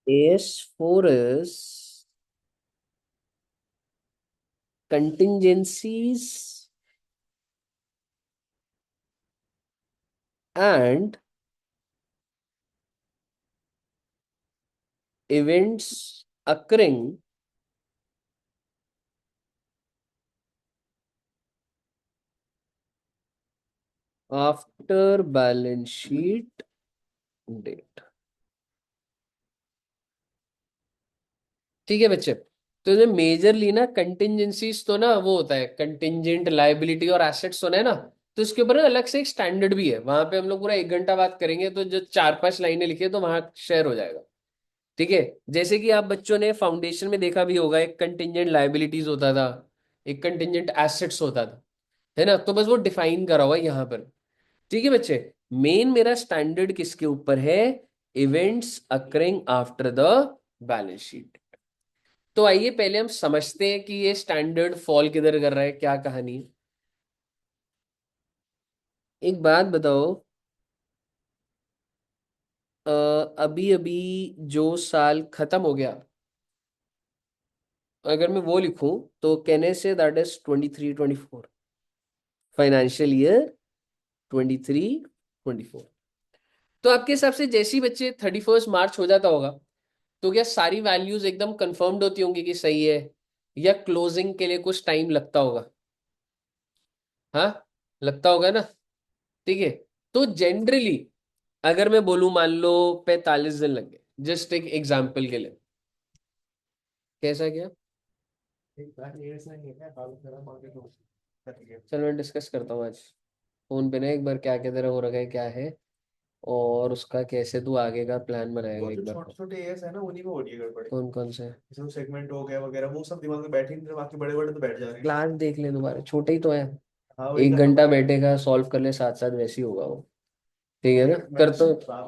AS4 is contingencies and events occurring after balance sheet date। ठीक है बच्चे। तो जो मेजरली ना कंटिंजेंसीज तो ना वो होता है कंटिंजेंट लायबिलिटी और एसेट्स होना है ना। तो इसके ऊपर ना अलग से एक स्टैंडर्ड भी है, वहां पे हम लोग पूरा 1 घंटा बात करेंगे, तो जो 4-5 लाइनें लिखी है तो वहां शेयर हो जाएगा। ठीक है। जैसे कि आप बच्चों ने फाउंडेशन में देखा भी होगा, एक कंटिंजेंट लायबिलिटीज होता था, एक कंटिंजेंट एसेट्स होता था, है ना। तो बस वो डिफाइन करा हुआ है यहाँ पर। ठीक है बच्चे। मेन मेरा स्टैंडर्ड किसके ऊपर है? Events occurring after the balance sheet. तो आइए पहले हम समझते हैं कि ये स्टैंडर्ड फॉल किधर कर रहा है, क्या कहानी है। एक बात बताओ, अभी अभी जो साल खत्म हो गया, अगर मैं वो लिखूं तो कहने say that is 23-24, financial year 23-24। तो आपके हिसाब से जैसे ही बच्चे 31 मार्च हो जाता होगा, तो क्या सारी वैल्यूज एकदम कंफर्म्ड होती होंगी कि सही है, या क्लोजिंग के लिए कुछ टाइम लगता होगा? हाँ, लगता होगा ना। ठीक है। तो जनरली अगर मैं बोलूं, मान लो 45 दिन लग गए, जस्ट एक एग्जाम्पल के लिए। कैसा क्या? चलो मैं डिस्कस करता हूँ आज फोन पे ना एक बार, क्या क्या तेरा हो रखा है क्या है, और उसका कैसे तू आगे का प्लान बनाएगा एक बार। छोटे छोटे एएस है ना, उन्हीं में हो रही है गड़बड़। कौन कौन से? जैसे सेगमेंट हो गया वगैरह, वो सब दिमाग में बैठे नहीं रहे, बाकी बड़े बड़े तो बैठ जा रहे हैं। क्लास देख ले दोबारा, छोटे ही तो है। हाँ वही 1 घंटा बैठेगा, सॉल्व कर ले साथ साथ, वैसे ही होगा वो। ठीक है ना, कर तो। हाँ,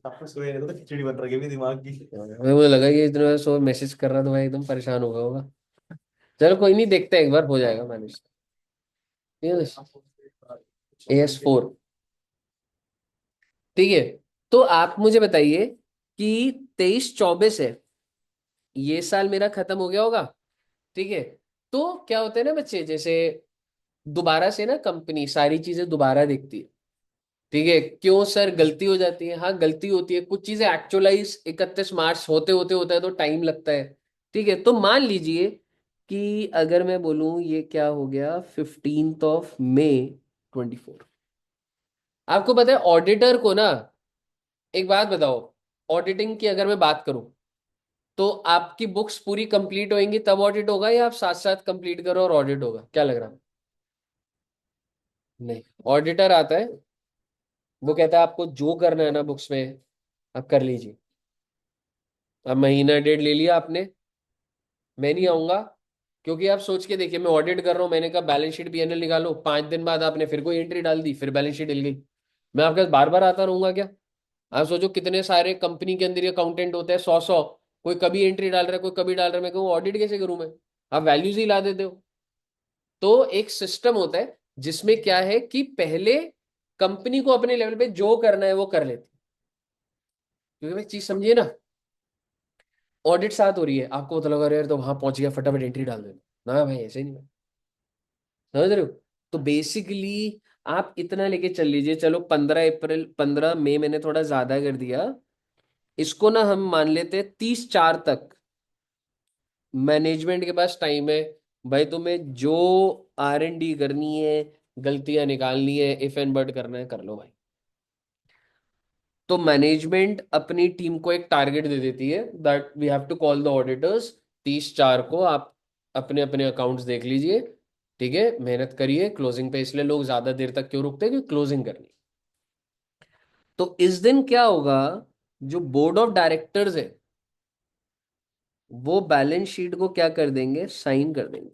आपको सोए नहीं तो खिचड़ी बन रही है दिमाग की। हमें वो लगा कि इतना सो मैसेज कर रहा तो भाई एकदम परेशान होगा। चलो कोई नहीं, देखते हैं, एक बार हो जाएगा मैनेज। AS4। ठीक है। तो आप मुझे बताइए कि 23-24 है, ये साल मेरा खत्म हो गया होगा। ठीक है। तो क्या होता है ना बच्चे, जैसे दोबारा से ना कंपनी सारी चीजें दोबारा देखती है। ठीक है। क्यों सर, गलती हो जाती है? हाँ गलती होती है, कुछ चीजें एक्चुअलाइज 31 मार्च होते होते होता है तो टाइम लगता है। ठीक है। तो मान लीजिए कि अगर मैं बोलूं ये क्या हो गया, 15 मई 2024। आपको पता है ऑडिटर को ना, एक बात बताओ, ऑडिटिंग की अगर मैं बात करूं, तो आपकी बुक्स पूरी कंप्लीट होंगी तब ऑडिट होगा, या आप साथ साथ कंप्लीट करो और ऑडिट होगा? क्या लग रहा है? नहीं, ऑडिटर आता है, वो कहता है आपको जो करना है ना बुक्स में आप कर लीजिए। अब महीना डेढ़ ले लिया आपने, मैं नहीं आऊंगा, क्योंकि आप सोच के देखिए, मैं ऑडिट कर रहा हूँ, मैंने कहा बैलेंस शीट पीएनएल निकालो, 5 दिन बाद आपने फिर कोई एंट्री डाल दी, फिर बैलेंस शीट हिल गई। मैं आपके पास बार बार आता रहूंगा क्या? आप सोचो कितने सारे कंपनी के अंदर अकाउंटेंट होते हैं, 100-100, कोई कभी एंट्री डाल रहा है, कोई कभी डाल रहा है, मैं कहूँ ऑडिट कैसे करूं मैं? आप वैल्यूज ही ला देते हो। तो एक सिस्टम होता है जिसमें क्या है कि पहले कंपनी को अपने लेवल पे जो करना है वो कर लेती है। क्योंकि भाई चीज समझिए ना, ऑडिट साथ हो रही है, आपको पता लगा, अरे यार तो वहां पहुंच गया, फटाफट एंट्री डाल देना ना भाई, ऐसे नहीं। समझ रहे हो? तो बेसिकली आप इतना लेके चल लीजिए, चलो 15 अप्रैल, 15 मई मैंने थोड़ा ज्यादा कर दिया, इसको ना हम मान लेते हैं 30/4 तक मैनेजमेंट के पास टाइम है। भाई तुम्हें जो R&D करनी है, गलतियां निकालनी है, इफ एंड बट करना है, कर लो भाई। तो मैनेजमेंट अपनी टीम को एक टारगेट दे देती है that we have to call the auditors, 30/4 को आप अपने अपने अकाउंट्स देख लीजिए। ठीक है, मेहनत करिए क्लोजिंग पे। इसलिए लोग ज्यादा देर तक क्यों रुकते हैं? क्योंकि क्लोजिंग करनी। तो इस दिन क्या होगा, जो बोर्ड ऑफ डायरेक्टर्स है वो बैलेंस शीट को क्या कर देंगे, साइन कर देंगे।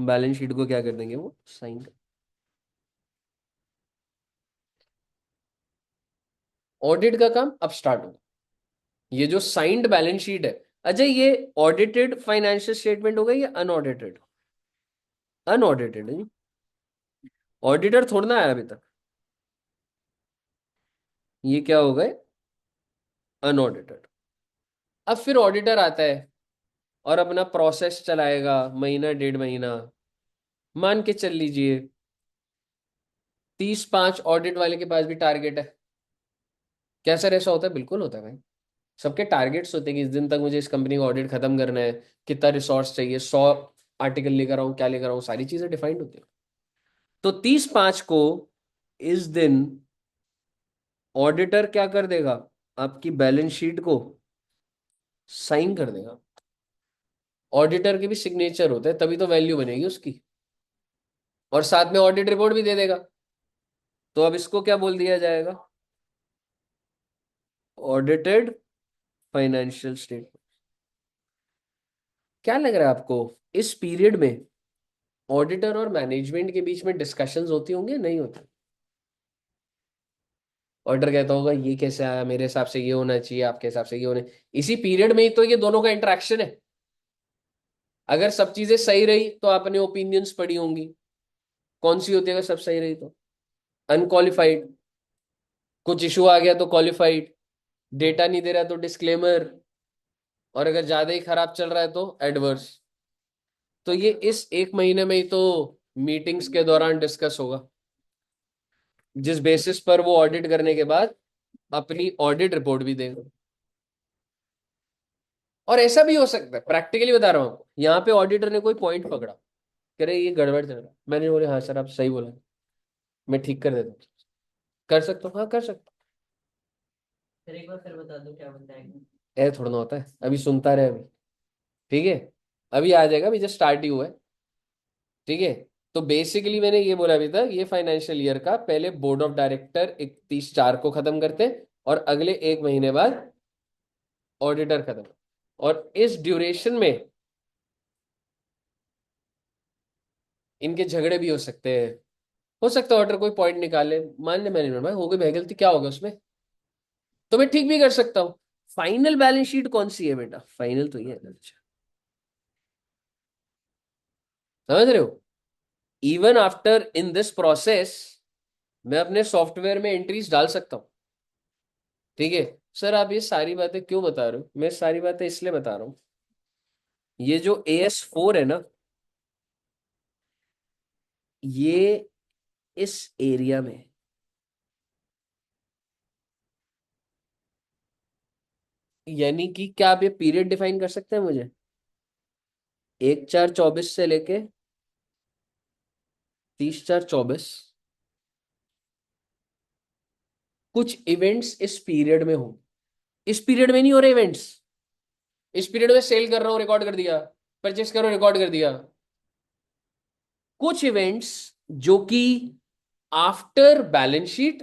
बैलेंस शीट को क्या कर देंगे, वो साइन कर। ऑडिट का काम अब स्टार्ट होगा। ये जो साइंड बैलेंस शीट है, अजय, ये ऑडिटेड फाइनेंशियल स्टेटमेंट होगा या अनऑडिटेड? अनऑडिटेड है जी। ऑडिटर थोड़ा ना आया अभी तक। ये क्या होगा, अनऑडिटेड। अब फिर ऑडिटर आता है और अपना प्रोसेस चलाएगा महीना 1.5 महीना। मान के चल लीजिए 30/5 ऑडिट वाले के पास भी टारगेट है। क्या सर ऐसा होता है? बिल्कुल होता है भाई। सबके टारगेट्स होते हैं कि इस दिन तक मुझे इस कंपनी का ऑडिट खत्म करना है, कितना रिसोर्स चाहिए, 100 आर्टिकल लेकर आऊं, क्या लेकर आऊं, सारी चीजें डिफाइंड होती है। तो 30/5 को इस दिन ऑडिटर क्या कर देगा? आपकी बैलेंस शीट को साइन कर देगा। ऑडिटर के भी सिग्नेचर होते हैं, तभी तो वैल्यू बनेगी उसकी। और साथ में ऑडिट रिपोर्ट भी दे देगा। तो अब इसको क्या बोल दिया जाएगा? Audited financial statement. क्या लग रहा है आपको, इस पीरियड में ऑडिटर और मैनेजमेंट के बीच में डिस्कशंस होती होंगी, नहीं होती? ऑडिटर कहता होगा ये कैसे आया, मेरे हिसाब से ये होना चाहिए, आपके हिसाब से ये होना। इसी पीरियड में ही तो ये दोनों का इंटरेक्शन है। अगर सब चीजें सही रही तो आपने ओपिनियंस पढ़ी होंगी। कौन सी होती है अगर सब सही रही तो? अनक्वालिफाइड। कुछ इशू आ गया तो क्वालिफाइड। डेटा नहीं दे रहा तो डिस्क्लेमर। और अगर ज्यादा ही खराब चल रहा है तो एडवर्स। तो ये इस 1 महीने में ही तो मीटिंग्स के दौरान डिस्कस होगा, जिस बेसिस पर वो ऑडिट करने के बाद अपनी ऑडिट रिपोर्ट भी देगा। और ऐसा भी हो सकता है, प्रैक्टिकली बता रहा हूँ आपको, यहाँ पे ऑडिटर ने कोई पॉइंट पकड़ा, कह रहे ये गड़बड़ चल रहा है, मैंने बोले हाँ सर आप सही बोला, मैं ठीक कर देता हूँ। कर सकता हूँ, हाँ कर सकता फिर एक बार फिर बता दो क्या बताएंगे। हूँ। ऐ थोड़ा ना होता है, अभी सुनता रहे अभी। ठीक है, अभी आ जाएगा, अभी जस्ट स्टार्ट ही हुआ है। ठीक है। तो बेसिकली मैंने ये बोला अभी तक, ये फाइनेंशियल ईयर का पहले बोर्ड ऑफ डायरेक्टर 31/4 को खत्म करते हैं, और अगले 1 महीने बाद ऑडिटर खत्म। और इस ड्यूरेशन में इनके झगड़े भी हो सकते हैं। हो सकता है ऑडिटर कोई पॉइंट निकाले, मान ले मैनेजमेंट भाई हो गई भाई गलती, क्या होगा उसमें, तो मैं ठीक भी कर सकता हूँ। फाइनल बैलेंस शीट कौन सी है बेटा? फाइनल तो ये है ना। अच्छा, समझ रहे हो? Even after in this process मैं अपने सॉफ्टवेयर में एंट्रीज डाल सकता हूँ। ठीक है। सर आप ये सारी बातें क्यों बता रहे हो? मैं सारी बातें इसलिए बता रहा हूँ, ये जो AS4 है ना, ये इस एरिया में, यानी कि क्या आप ये पीरियड डिफाइन कर सकते हैं मुझे? 1/4/24 से लेके 30/4/24, कुछ इवेंट्स इस पीरियड में हो। इस पीरियड में नहीं हो रहे इवेंट्स, इस पीरियड में सेल कर रहा हूं रिकॉर्ड कर दिया, परचेस करो रिकॉर्ड कर दिया। कुछ इवेंट्स जो कि after balance sheet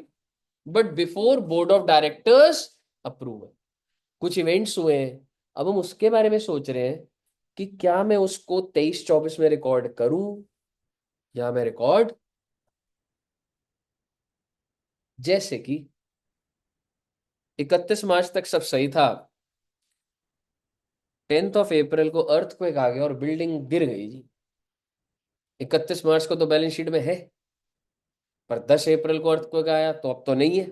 but before board of directors approval, कुछ इवेंट्स हुए हैं। अब हम उसके बारे में सोच रहे हैं कि क्या मैं उसको 23/24 में रिकॉर्ड करूं, या मैं रिकॉर्ड, जैसे कि 31 मार्च तक सब सही था, 10 अप्रैल को अर्थक्वेक आ गया और बिल्डिंग गिर गई जी। 31 मार्च को तो बैलेंस शीट में है, पर 10 अप्रैल को अर्थक्वेक आया तो अब तो नहीं है।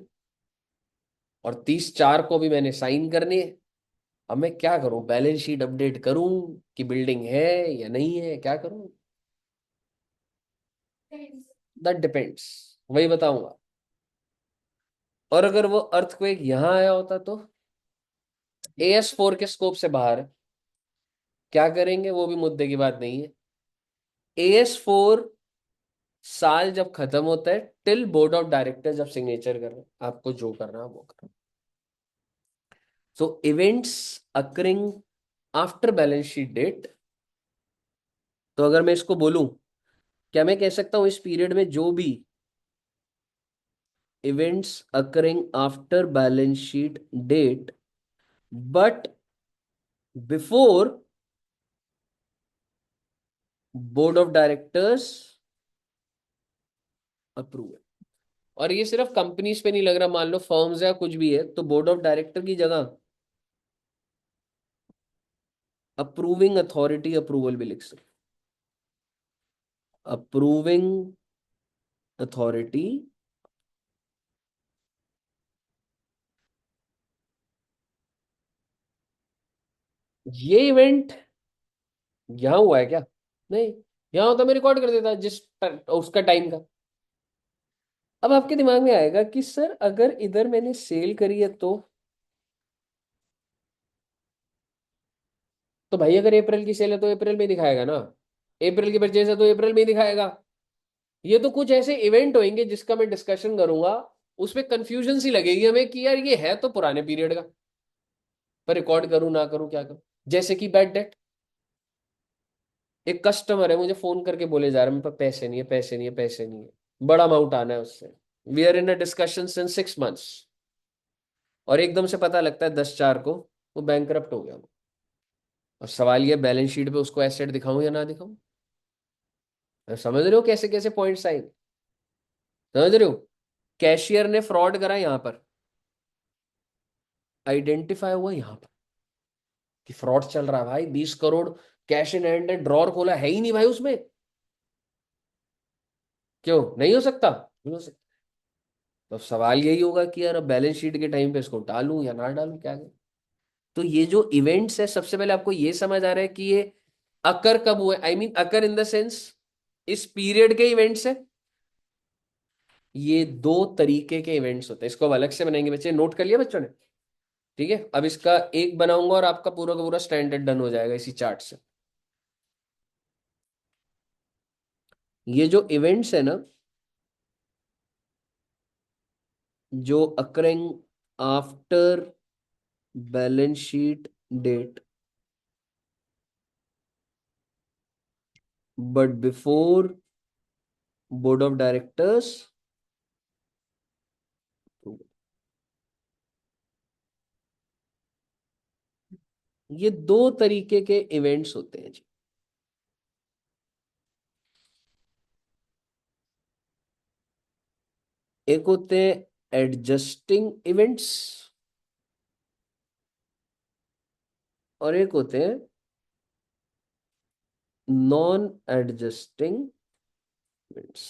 और 30/4 को भी मैंने साइन करनी है। अब मैं क्या करूं? बैलेंस शीट अपडेट करूं कि बिल्डिंग है या नहीं है, क्या करूं? दैट डिपेंड्स, वही बताऊंगा। और अगर वो अर्थक्वेक यहां आया होता तो AS4 के स्कोप से बाहर है, क्या करेंगे वो भी मुद्दे की बात नहीं है। AS4 साल जब खत्म होता है, टिल बोर्ड ऑफ डायरेक्टर जब सिग्नेचर कर रहे हैं, आपको जो करना है वो करो। So events occurring after balance sheet date, तो अगर मैं इसको बोलूं, क्या मैं कह सकता हूं इस पीरियड में जो भी events occurring after balance sheet date but before board of directors approval? और ये सिर्फ कंपनीज पे नहीं लग रहा, मान लो फर्म्स या कुछ भी है तो बोर्ड ऑफ डायरेक्टर की जगह अप्रूविंग अथॉरिटी अप्रूवल भी लिख सकते। अप्रूविंग अथॉरिटी ये इवेंट यहाँ हुआ है क्या? नहीं, यहाँ होता मैं रिकॉर्ड कर देता जिस उसका टाइम का। अब आपके दिमाग में आएगा कि सर अगर इधर मैंने सेल करी है तो भाई अगर अप्रैल की सेल है तो अप्रैल में ही दिखाएगा ना, अप्रैल की परचेज है तो अप्रैल में ही दिखाएगा। ये तो कुछ ऐसे इवेंट होंगे जिसका मैं डिस्कशन करूंगा, उसमें कंफ्यूजन सी लगेगी हमें कि यार ये है तो पुराने पीरियड का, पर रिकॉर्ड करूं ना करूं क्या करूं। जैसे कि बैड डेट, एक कस्टमर है मुझे फोन करके बोले जा रहा है मेरे पास पैसे नहीं है, पैसे नहीं है, पैसे नहीं है, बड़ा अमाउंट आना है उससे। We are in a discussion since 6 months, और एकदम से पता लगता है 10/4 को वो बैंकरप्ट हो गया। और सवाल ये बैलेंस शीट पे उसको एसेट दिखाऊं या ना दिखाऊं? आप समझ रहे हो कैसे कैसे पॉइंट्स आएंगे? समझ रहे हो? कैशियर ने फ्रॉड करा यहाँ पर, आइडेंटिफाई हुआ यहाँ पर कि फ्रॉड चल रहा है भाई, 20 करोड़ कैश इन हैंड है, ड्रॉर खोला है ही नहीं भाई उसमें। क्यों नहीं हो सकता? नहीं हो सकता। तो सवाल यही होगा कि यार अब बैलेंस शीट के टाइम पे इसको डालूं या ना डालूं, क्या करूं? तो ये जो इवेंट्स है, सबसे पहले आपको ये समझ आ रहा है कि ये अकर कब हुए, I mean occur in the sense इस पीरियड के इवेंट्स है। ये दो तरीके के इवेंट्स होते हैं, इसको अब अलग से बनाएंगे बच्चे, नोट कर लिया बच्चों ने? ठीक है, अब इसका एक बनाऊंगा और आपका पूरा का पूरा स्टैंडर्ड डन हो जाएगा इसी चार्ट से। ये जो इवेंट्स है ना, जो occurring after balance sheet date but before board of directors, ये दो तरीके के इवेंट्स होते हैं जी। एक होते हैं एडजस्टिंग इवेंट्स, और एक होते हैं non adjusting events.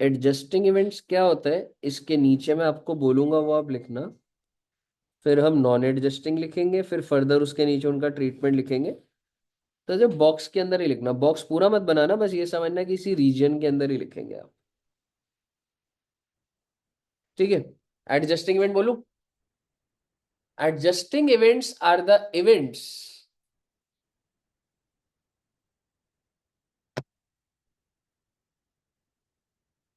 Adjusting events क्या होता है, इसके नीचे मैं आपको बोलूंगा वो आप लिखना, फिर हम नॉन एडजस्टिंग लिखेंगे, फिर फर्दर उसके नीचे उनका ट्रीटमेंट लिखेंगे। तो जब बॉक्स के अंदर ही लिखना, बॉक्स पूरा मत बनाना, बस ये समझना कि इसी रीजन के अंदर ही लिखेंगे आप। ठीक है, एडजस्टिंग इवेंट बोलूं? Adjusting events are the events,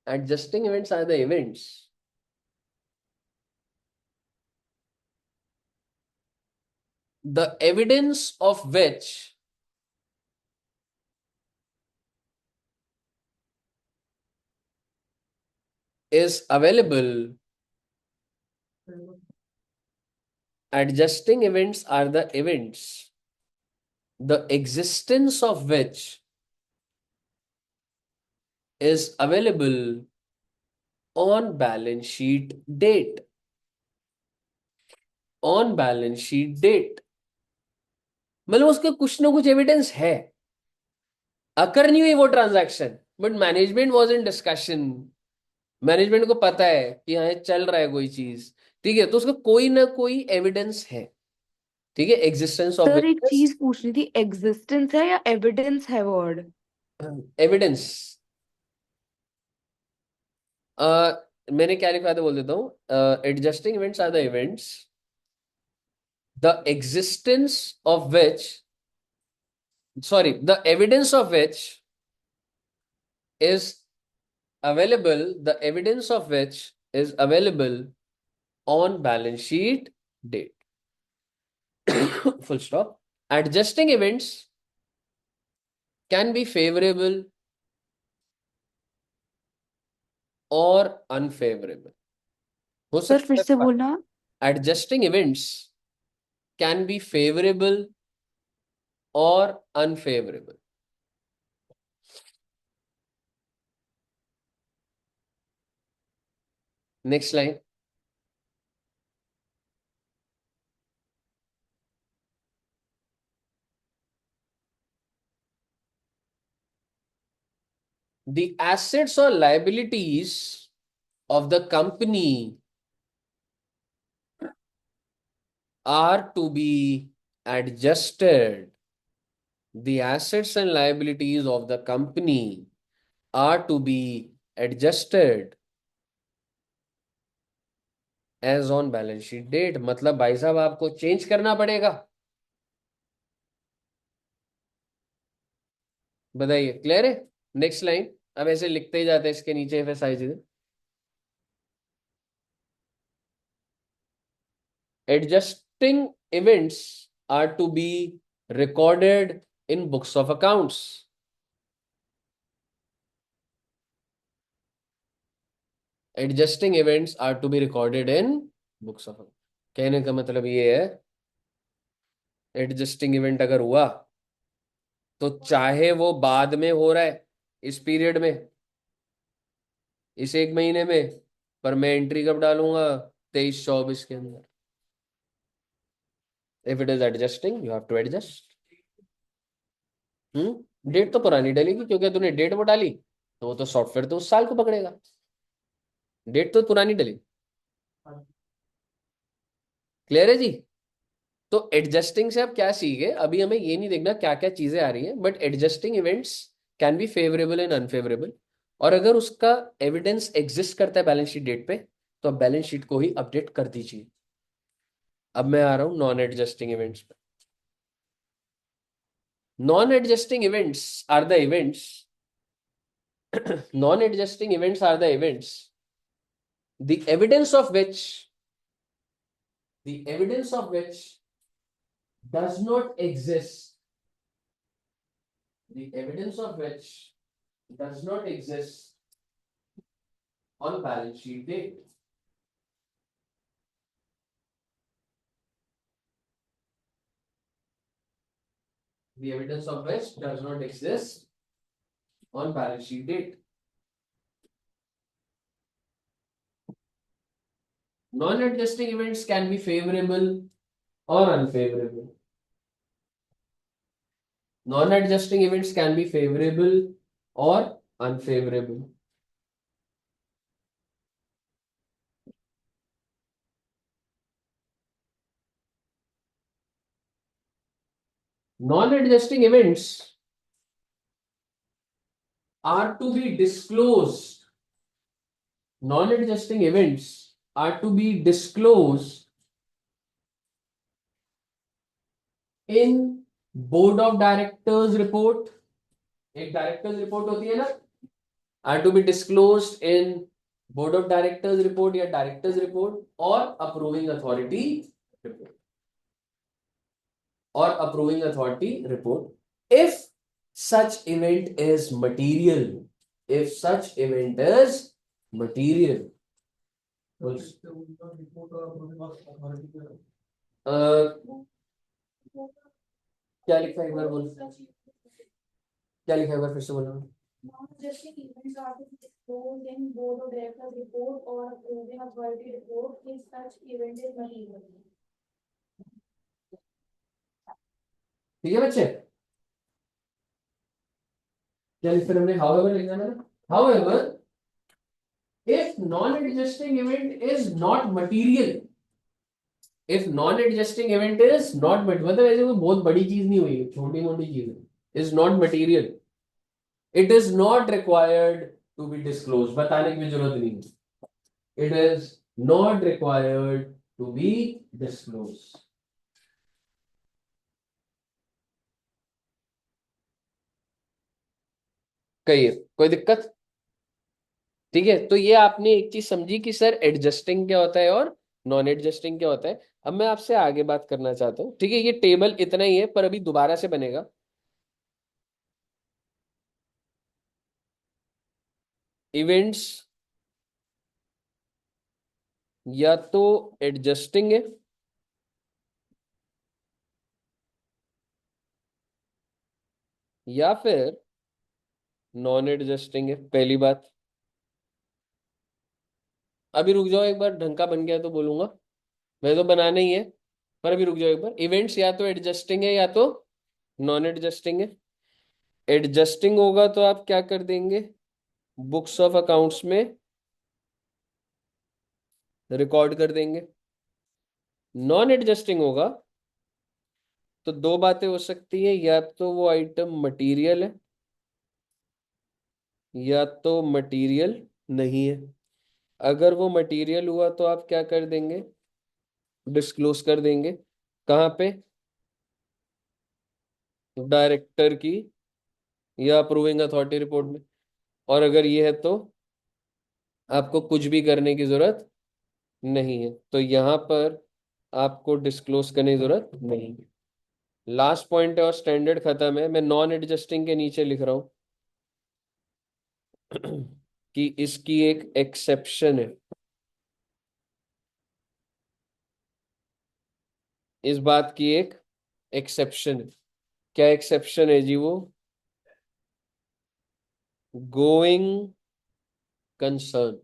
adjusting events are the events the evidence of which is available. Adjusting events are the events the existence of which is available on balance sheet date. On balance sheet date मतलब उसका कुछ ना कुछ evidence है, अकर नहीं हुई वो transaction, but management was in discussion. Management को पता है कि हाँ ये चल रहा है कोई चीज, ठीक है, तो उसका कोई ना कोई एविडेंस है। ठीक है, एग्जिस्टेंस ऑफ सर एक विटनेस, चीज पूछनी थी, एग्जिस्टेंस है या एविडेंस है वर्ड? एविडेंस। मैंने क्या लिखा था बोल देता हूँ, adjusting events are the events the existence of which, sorry, the evidence of which is available, the evidence of which is available on balance sheet date. Full stop. Adjusting events can be favorable or unfavorable. हो sir फिर सकता से है बोलना। adjusting events can be favorable or unfavorable. Next line. The assets or liabilities of the company are to be adjusted, the assets and liabilities of the company are to be adjusted as on balance sheet date। मतलब भाई साहब आपको change करना पड़ेगा। बताइए, clear है? Next line. अब ऐसे लिखते ही जाते हैं इसके नीचे फिर सारी चीजें। Adjusting events are to be recorded in books of accounts. Adjusting events are to be recorded in books of account. कहने का मतलब ये है, एडजस्टिंग इवेंट अगर हुआ तो चाहे वो बाद में हो रहा है, इस पीरियड में, इस एक महीने में, पर मैं एंट्री कब डालूंगा? 23-24 के अंदर। If it is adjusting you have to adjust. Date तो पुरानी डलेगी, क्योंकि तूने डेट वो डाली तो वो तो सॉफ्टवेयर तो उस साल को पकड़ेगा। डेट तो पुरानी डली। क्लियर है जी? तो एडजस्टिंग से आप क्या सीखे, अभी हमें ये नहीं देखना क्या क्या चीजें आ रही हैं, but adjusting events can be favourable and unfavourable. और अगर उसका एविडेंस एग्जिस्ट करता है बैलेंस शीट डेट पे, तो आप बैलेंस शीट को ही अपडेट कर दीजिए। अब मैं आ रहा हूं नॉन एडजस्टिंग इवेंट्स पे। Non adjusting events are the events non adjusting events are the events the evidence of which the evidence of which does not exist the evidence of which does not exist on balance sheet date। The evidence of which does not exist on balance sheet date। Non-adjusting events can be favorable or unfavorable। Non-adjusting events can be favorable or unfavorable। Non-adjusting events are to be disclosed non-adjusting events are to be disclosed in board of directors report। एक directors report होती है ना, are to be disclosed in board of directors report या directors report और approving authority report if such event is material। if such event is material। क्या लिखा है एक बार बोल, क्या लिखा है एक बार फिर से बोलना। Non-adjusting events are to be disclosed in board of directors report or approving authority report if such event is material। ठीक है बच्चे, क्या लिख हमने however लिखा है ना। however if non-adjusting event is not material if non-adjusting event is not मतलब ऐसे कोई बहुत बड़ी चीज नहीं हुई, छोटी मोटी चीज है, is not material it is not required to be disclosed। बताने की जरूरत नहीं है, it is not required to be disclosed। कहिए कोई दिक्कत? ठीक है, तो ये आपने एक चीज समझी कि सर एडजस्टिंग क्या होता है और नॉन एडजस्टिंग क्या होता है। अब मैं आपसे आगे बात करना चाहता हूँ, ठीक है, ये टेबल इतना ही है पर अभी दोबारा से बनेगा। इवेंट्स या तो एडजस्टिंग है या फिर नॉन एडजस्टिंग है, पहली बात। अभी रुक जाओ एक बार, ढंग का बन गया तो बोलूंगा, मैं तो बनाना ही है, पर अभी रुक जाओ एक बार। इवेंट्स या तो एडजस्टिंग है या तो नॉन एडजस्टिंग है। एडजस्टिंग होगा तो आप क्या कर देंगे, बुक्स ऑफ अकाउंट्स में रिकॉर्ड कर देंगे। नॉन एडजस्टिंग होगा तो दो बातें हो सकती है, या तो वो आइटम मटेरियल है या तो मटेरियल नहीं है। अगर वो मटेरियल हुआ तो आप क्या कर देंगे, डिस्क्लोज कर देंगे। कहाँ पे, डायरेक्टर की या अप्रूविंग अथॉरिटी रिपोर्ट में। और अगर ये है तो आपको कुछ भी करने की जरूरत नहीं है, तो यहाँ पर आपको डिस्क्लोज करने की जरूरत नहीं है। लास्ट पॉइंट है और स्टैंडर्ड खत्म है। मैं नॉन एडजस्टिंग के नीचे लिख रहा हूं कि इसकी एक एक्सेप्शन है। इस बात की एक एक्सेप्शन है। क्या एक्सेप्शन है जी? वो गोइंग कंसर्न।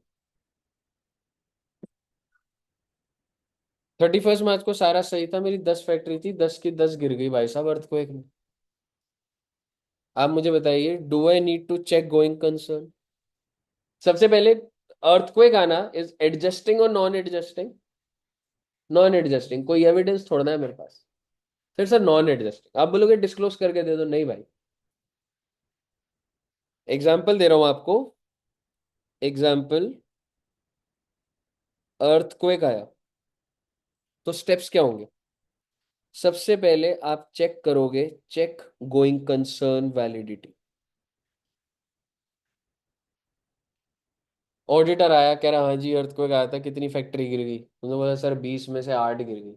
31 मार्च को सारा सही था, मेरी 10 फैक्ट्री थी, 10 की 10 गिर गई भाई साहब अर्थक्वेक में। आप मुझे बताइए, do I need to check going concern? सबसे पहले अर्थक्वेक आना इज एडजस्टिंग और नॉन एडजस्टिंग? नॉन एडजस्टिंग, कोई एविडेंस थोड़ा ना है मेरे पास। फिर सर नॉन एडजस्टिंग, आप बोलोगे डिस्क्लोज करके दे दो, नहीं भाई। एग्जाम्पल दे रहा हूं आपको। एग्जाम्पल, अर्थक्वेक आया तो स्टेप्स क्या होंगे? सबसे पहले आप चेक करोगे, check going concern validity. Auditor आया, कह रहा हाँ जी अर्थक्वेक आया था, कितनी फैक्ट्री गिर गई? उन्होंने बोला सर 20 में से 8 गिर गई।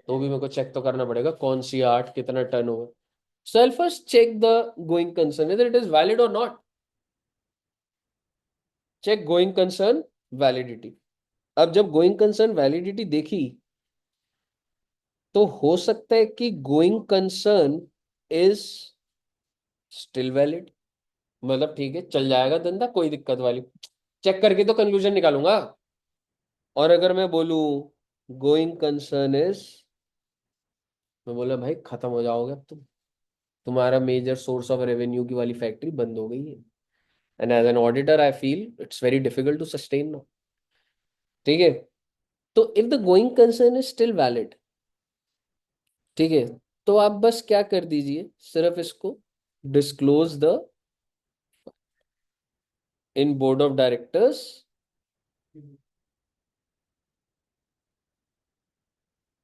तो भी मेरे को चेक तो करना पड़ेगा कौन सी 8, कितना turn over. So I'll first check the going concern whether it is valid or not. Check going concern validity. अब जब गोइंग कंसर्न वैलिडिटी देखी तो हो सकता है कि going concern is still valid, मतलब ठीक है चल जाएगा धंधा, कोई दिक्कत वाली, चेक करके तो कंक्लूजन निकालूंगा। और अगर मैं बोलूं गोइंग कंसर्न इज, मैं बोला भाई खत्म हो जाओगे अब तुम, तुम्हारा मेजर सोर्स ऑफ रेवेन्यू की वाली फैक्ट्री बंद हो गई है। And as an auditor I feel it's very difficult to sustain now. ठीक है, तो if the going concern is still valid, ठीक है, तो आप बस क्या कर दीजिए, सिर्फ इसको disclose the in board of directors.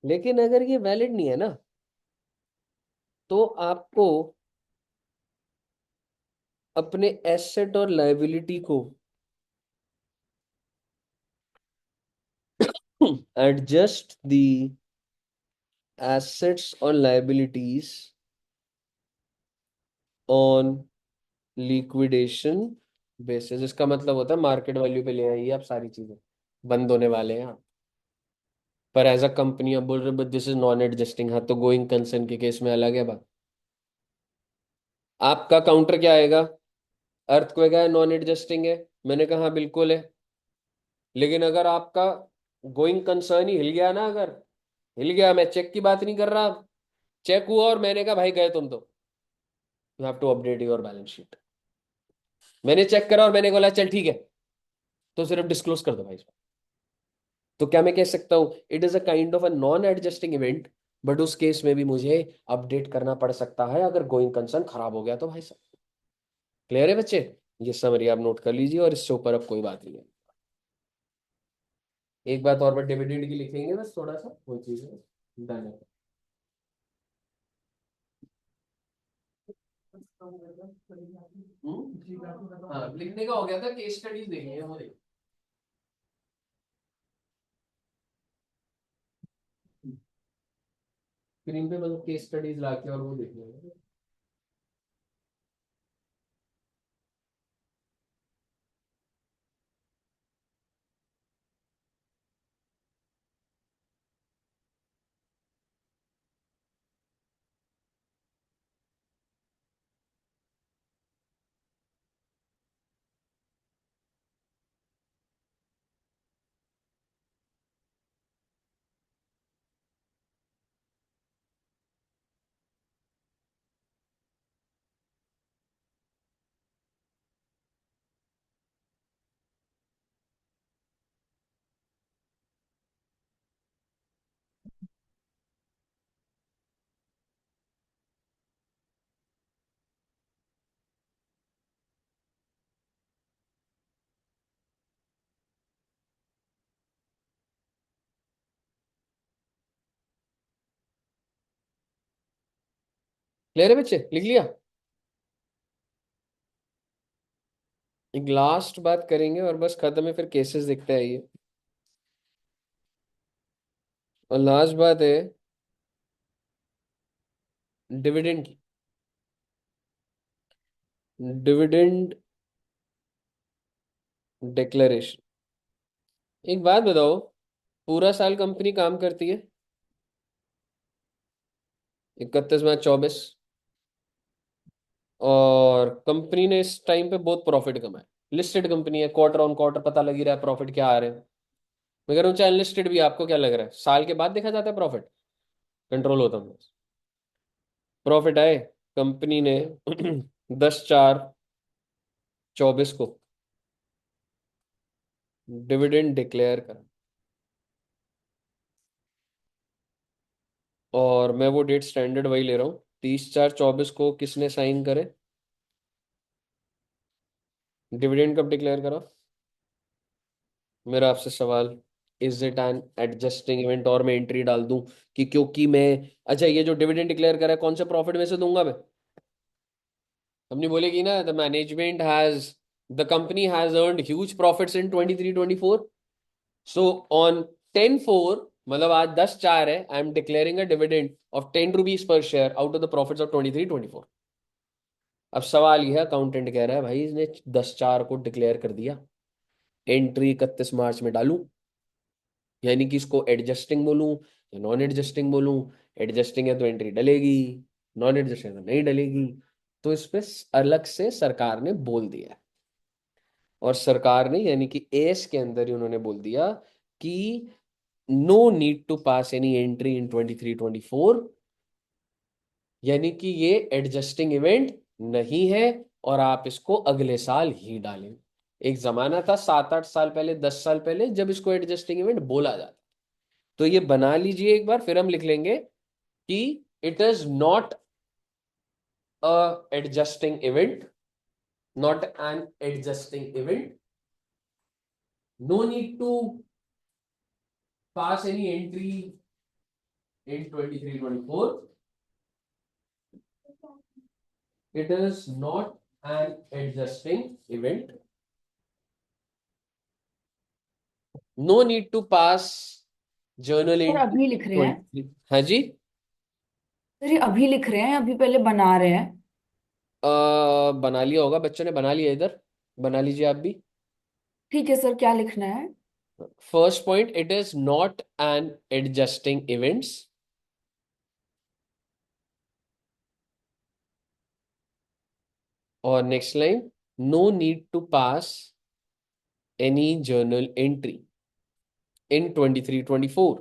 लेकिन अगर ये वैलिड नहीं है ना, तो आपको अपने एसेट और लायबिलिटी को एडजस्ट द एसेट्स और लायबिलिटीज ऑन लिक्विडेशन बेसिस। इसका मतलब होता है मार्केट वैल्यू पे ले आइए आप सारी चीजें, बंद होने वाले हैं आप। पर एज अ कंपनी आप बोल रहे but this is non adjusting, हाँ तो गोइंग कंसर्न के केस में अलग है बात। आपका काउंटर क्या आएगा? अर्थक्वेक है, नॉन एडजस्टिंग है, मैंने कहा हाँ बिल्कुल है। लेकिन अगर आपका गोइंग कंसर्न ही हिल गया ना, अगर हिल गया, मैं चेक की बात नहीं कर रहा, चेक हुआ और मैंने कहा भाई गए तुम तो, you have to update your balance sheet. मैंने चेक करा और मैंने बोला चल ठीक है, तो सिर्फ डिस्क्लोज कर दो भाई। तो क्या मैं कह सकता हूँ it is a kind of a non adjusting event, but उस केस में भी मुझे अपडेट करना पड़ सकता है अगर गोइंग कंसर्न खराब हो गया तो भाई साहब। क्लियर है बच्चे? ये समरी आप नोट कर लीजिए और इससे ऊपर अब कोई बात नहीं है। एक बात और बट डिविडेंड की लिखेंगे बस थोड़ा सा, वो चीज है, डन है। हाँ लिखने का हो गया था, केस स्टडीज देखनी है वो देखिए। स्क्रीन पे मतलब केस स्टडीज लाके और वो देखने है। क्लियर है बच्चे, लिख लिया? एक लास्ट बात करेंगे और बस खत्म है, फिर केसेस देखते हैं ये। और लास्ट बात है डिविडेंड की। Dividend declaration. एक बात बताओ, पूरा साल कंपनी काम करती है, 31 मार्च 24, और कंपनी ने इस टाइम पे बहुत प्रॉफिट कमाया। लिस्टेड कंपनी है, क्वार्टर ऑन क्वार्टर पता लग ही रहा है प्रॉफिट क्या आ रहे हैं। मैं कह रहा हूँ चाहे अनलिस्टेड भी, आपको क्या लग रहा है साल के बाद देखा जाता है प्रॉफिट? कंट्रोल होता है। प्रॉफिट आए, कंपनी ने 10/4/24 को डिविडेंड डिक्लेयर करा, और मैं वो डेट स्टैंडर्ड वही ले रहा हूँ, 30/4/24 को किसने साइन करे? डिविडेंड कब डिक्लेयर करा? मेरा आपसे सवाल, is it an adjusting event? और मैं एंट्री डाल दूं कि क्योंकि मैं, अच्छा ये जो डिविडेंड डिक्लेयर करा है कौन से प्रॉफिट में से दूंगा मैं? अपनी बोलेगी ना, the company has earned huge profits in 23-24, so on 10/4, मतलब आज 10/4 है, I am declaring a dividend of 10 rupees per share out of the profits of 23-24। अब सवाल यह है, अकाउंटेंट कह रहा है भाई इसने 10/4 को डिक्लेयर कर दिया, एंट्री 31 मार्च में डालूं, यानी कि इसको एडजस्टिंग बोलूं या नॉन एडजस्टिंग बोलूं? एडजस्टिंग है तो एंट्री डलेगी, नॉन एडजस्टिंग है तो नहीं डलेगी। तो इस पे अलग से सरकार ने बोल दिया है, और सरकार ने यानी कि एएस के अंदर ही उन्होंने बोल दिया कि no need to pass any entry in 23-24, यानी कि ये एडजस्टिंग इवेंट नहीं है, और आप इसको अगले साल ही डालें। एक जमाना था 7-8 साल पहले, 10 साल पहले, जब इसको एडजस्टिंग इवेंट बोला जाता। तो ये बना लीजिए एक बार, फिर हम लिख लेंगे कि it is not a adjusting event, not an adjusting event, no need to pass any entry in 23-24, it is not an adjusting event, no need to pass journal sir entry अभी लिख रहे हैं? 23। हाँ जी। सर ये अभी लिख रहे हैं, अभी पहले बना रहे हैं? बना लिया होगा, बच्चों ने बना लिया, इधर बना लीजिए आप भी। ठीक है सर, क्या लिखना है? First point, it is not an adjusting events, और next line, no need to pass any journal entry in 23-24।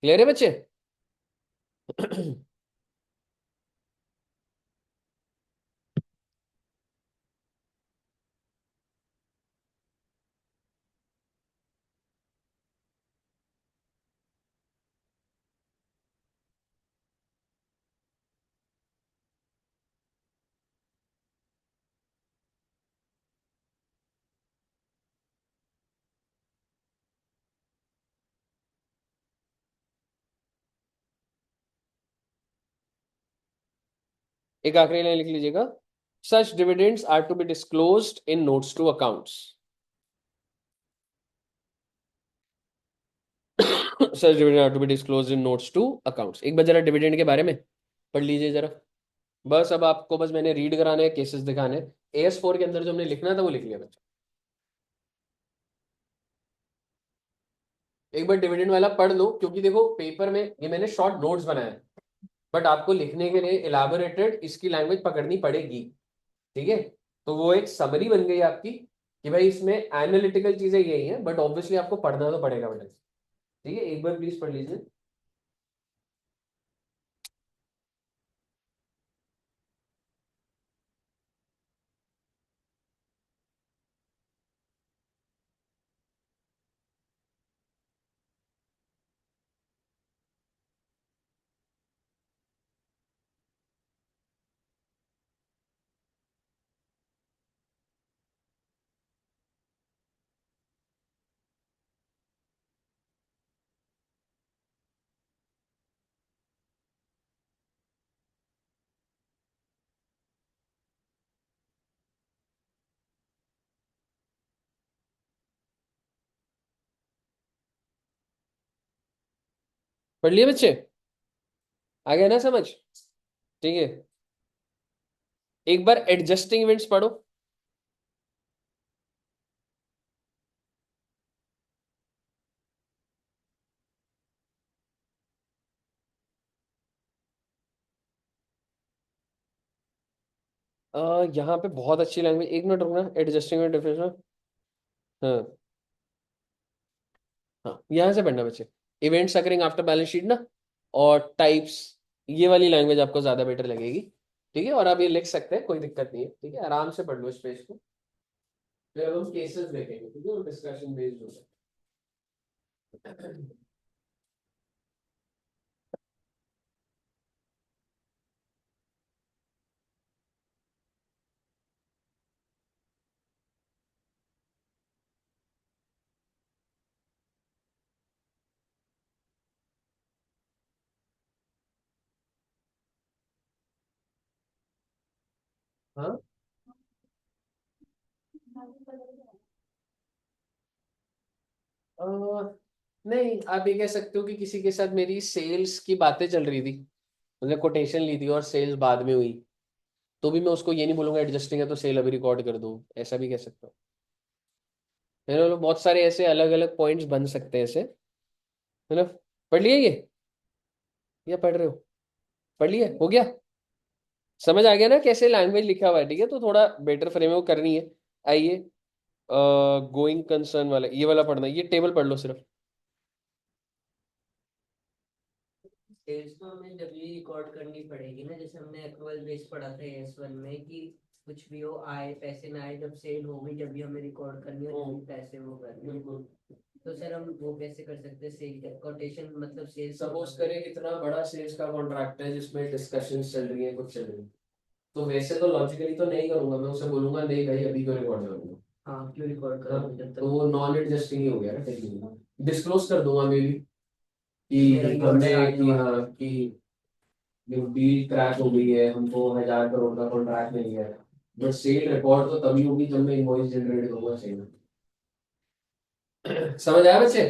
Clear है बच्चे? एक आखिरी लाइन लिख लीजिएगा, such dividends are to be disclosed in notes to accounts. Such dividend are to be disclosed in notes to accounts. एक बार जरा dividend के बारे में पढ़ लीजिए जरा। बस अब आपको बस मैंने रीड कराने हैं, केसेस दिखाने हैं। AS4 के अंदर जो हमने लिखना था वो लिख लिया बच्चा। एक बार डिविडेंड वाला पढ़ लो, क्योंकि देखो पेपर में ये मैंने शॉर्ट नोट्स बनाए हैं, बट आपको लिखने के लिए इलाबोरेटेड इसकी लैंग्वेज पकड़नी पड़ेगी। ठीक है, तो वो एक समरी बन गई आपकी कि भाई इसमें एनालिटिकल चीजें यही हैं, बट ऑब्वियसली आपको पढ़ना तो पड़ेगा बेटा। ठीक है, एक बार प्लीज पढ़ लीजिए। पढ़ लिए बच्चे? आ गया ना समझ? ठीक है, एक बार एडजस्टिंग इवेंट्स पढ़ो। यहाँ पे बहुत अच्छी लैंग्वेज, एक मिनट रुकना, एडजस्टिंग इवेंट डेफिनेशन। हाँ हाँ, यहाँ से पढ़ना बच्चे, events occurring after balance sheet ना, और टाइप्स, ये वाली लैंग्वेज आपको ज्यादा बेटर लगेगी। ठीक है, और आप ये लिख सकते हैं, कोई दिक्कत नहीं है। ठीक है, आराम से पढ़ लो इस पेज को, फिर हम केसेस देखेंगे। ठीक है, और डिस्कशन बेस्ड होगा। हाँ, अ, नहीं, आप ये कह सकते हो कि किसी के साथ मेरी सेल्स की बातें चल रही थी, मतलब कोटेशन ली थी और सेल्स बाद में हुई, तो भी मैं उसको ये नहीं बोलूंगा एडजस्टिंग है तो सेल अभी रिकॉर्ड कर दो, ऐसा भी कह सकता हूँ। मतलब बहुत सारे ऐसे अलग अलग पॉइंट्स बन सकते हैं ऐसे। मतलब पढ़ लिए ये, या पढ़ रहे हो? पढ़ लिए, हो गया? समझ आ गया ना कैसे लैंग्वेज लिखा हुआ है? ठीक है, तो थोड़ा बेटर फ्रेम में वो करनी है। आइए, गोइंग कंसर्न वाला, ये वाला पढ़ना, ये टेबल पढ़ लो सिर्फ। सेल्स तो हमें डब्ल्यू रिकॉर्ड करनी पड़ेगी ना, जैसे हमने एक्रुअल बेस पढ़ा था एस वन में कि कुछ भी हो, आए पैसे ना आए, जब सेल हो गई जब भी हमें रिकॉर्ड करनी है, जो भी पैसे वो करने हैं। बिल्कुल। तो सर हम वो कैसे कर सकते हैं? सेल कोटेशन मतलब सेल्स सपोज करें इतना बड़ा सेल्स का कॉन्ट्रैक्ट है जिसमें डिस्कशंस चल रही है, कुछ चल रही है, तो वैसे तो लॉजिकली तो नहीं करूंगा, मैं उसे बोलूंगा नहीं भाई अभी क्यों रिकॉर्ड करूंगा। हाँ, क्यों रिकॉर्ड हाँ, करोगे जब तो तक वो नॉन एडजस्टिंग ही हो गया ना टेक्निकली। डिस्क्लोज कर दूंगा मे भी मेरा कि ये हमने, ऑर्डर आने कि वाला हाँ, कि डील क्रैश हो गई है, हमको 1,000 करोड़ का कॉन्ट्रैक्ट मिल गया है, बट सेल रिकॉर्ड तो तभी होगी जब मैं इनवॉइस जनरेट करूंगा सेल। समझ आया बच्चे?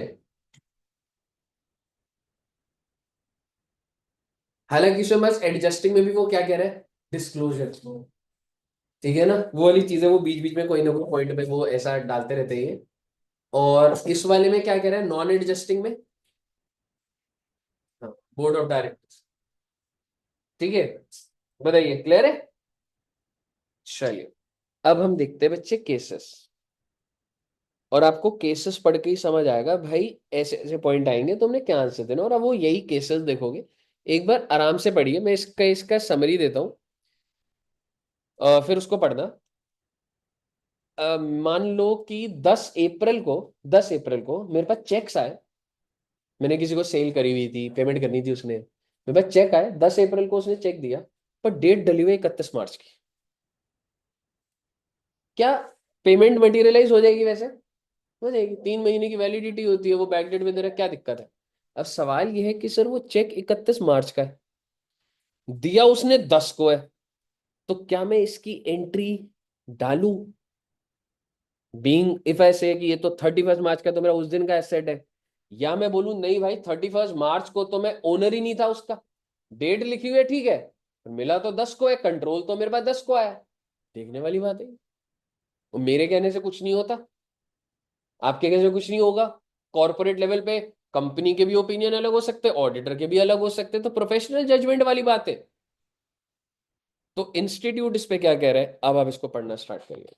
हालांकि इसमें बस एडजस्टिंग में भी वो क्या कह रहा है, डिस्क्लोजर। ठीक है ना, वो वाली चीजें वो बीच बीच में कोई ना कोई पॉइंट पे वो ऐसा डालते रहते हैं। और इस वाले में क्या कह रहा है, नॉन एडजस्टिंग में, बोर्ड ऑफ डायरेक्टर्स। ठीक है, बताइए, क्लियर है? चलिए, अब हम देखते हैं बच्चे केसेस, और आपको केसेस पढ़ के ही समझ आएगा भाई, ऐसे ऐसे पॉइंट आएंगे तो हमने क्या आंसर देना, और अब वो यही केसेस देखोगे। एक बार आराम से पढ़िए, मैं इसका इसका समरी देता हूँ, फिर उसको पढ़ना। मान लो कि 10 अप्रैल को मेरे पास चेक्स आए, मैंने किसी को सेल करी हुई थी, पेमेंट करनी थी उसने, मेरे पास चेक आए 10 अप्रैल को, उसने चेक दिया, पर डेट डली हुई 31 मार्च की। क्या पेमेंट मटेरियलाइज हो जाएगी? वैसे हो जाएगी, 3 महीने की वैलिडिटी होती है, वो बैक डेट में दे रहा है, क्या दिक्कत है? अब सवाल ये है कि सर वो चेक 31 मार्च का है, दिया उसने 10 को है, तो क्या मैं इसकी एंट्री डालूं? बीइंग इफ आई से कि ये तो 31 मार्च का, तो मेरा उस दिन का एसेट है, या मैं बोलूं नहीं भाई 31 मार्च को तो मैं ओनर ही नहीं था उसका, डेट लिखी हुई है ठीक है, पर मिला तो 10 को है, कंट्रोल तो मेरे पास 10 को आया। देखने वाली बात है, और मेरे कहने से कुछ नहीं होता, आपके कहने से कुछ नहीं होगा। कॉर्पोरेट लेवल पे कंपनी के भी ओपिनियन अलग हो सकते हैं, ऑडिटर के भी अलग हो सकते हैं, तो प्रोफेशनल जजमेंट वाली बात है। तो इंस्टीट्यूट इस पे क्या कह रहा है, अब आप इसको पढ़ना स्टार्ट करिए।